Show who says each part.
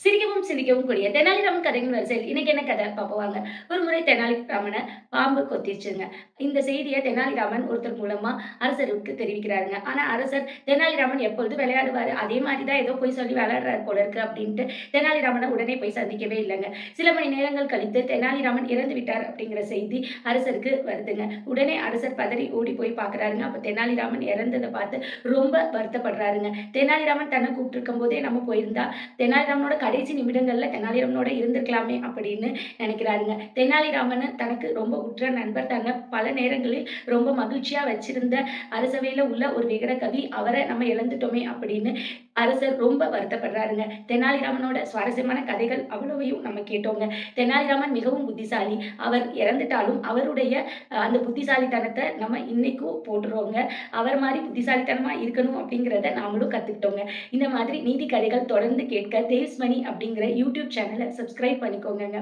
Speaker 1: சிரிக்கவும் சிந்திக்கவும் கூடிய தெனாலிராமன் கதையின் வரிசையில் இன்னைக்கு என்ன கதை பார்ப்போம் வாங்க. ஒரு முறை தெனாலிராமனை பாம்பு கொத்திருச்சுங்க. இந்த செய்தியை தெனாலிராமன் ஒருத்தர் மூலமா அரசருக்கு தெரிவிக்கிறாருங்க. ஆனா அரசர் தெனாலிராமன் எப்பொழுது விளையாடுவாரு, அதே மாதிரி தான் ஏதோ போய் சொல்லி விளையாடுறாரு போல இருக்கு அப்படின்ட்டு தெனாலிராமனை உடனே போய் சந்திக்கவே இல்லைங்க. சில மணி நேரங்கள் கழித்து தெனாலிராமன் இறந்து விட்டார் அப்படிங்கிற செய்தி அரசருக்கு வருதுங்க. உடனே அரசர் பதறி ஓடி போய் பார்க்குறாருங்க. அப்ப தெனாலிராமன் இறந்ததை பார்த்து ரொம்ப வருத்தப்படுறாருங்க. தெனாலிராமன் தன்னை கூப்பிட்டுருக்கும் போதே நம்ம போயிருந்தா தெனாலிராமனோட கடைசி நிமிடங்கள்ல தெனாலிராமனோட இருந்திருக்கலாமே அப்படின்னு நினைக்கிறாருங்க. தெனாலிராமன் தனக்கு ரொம்ப உற்ற நண்பர், தன்னை பல நேரங்களில் ரொம்ப மகிழ்ச்சியா வச்சிருந்த அரசவையில உள்ள ஒரு விகட கவி, அவரை நம்ம இழந்துட்டோமே அப்படின்னு அரசர் ரொம்ப வருத்தப்படுறாருங்க. தெனாலிராமனோட சுவாரஸ்யமான கதைகள் அவ்வளவையும் நம்ம கேட்டோங்க. தெனாலிராமன் மிகவும் புத்திசாலி. அவர் இறந்துட்டாலும் அவருடைய அந்த புத்திசாலித்தனத்தை நம்ம இன்னைக்கும் போட்டுருவோங்க. அவர் மாதிரி புத்திசாலித்தனமா இருக்கணும் அப்படிங்கிறத நாமளும் கத்துக்கிட்டோங்க. இந்த மாதிரி நீதி கதைகள் தொடர்ந்து கேட்க தேவ்ஸ் மணி அப்படிங்கிற யூடியூப் சேனலை சப்ஸ்கிரைப் பண்ணிக்கோங்க.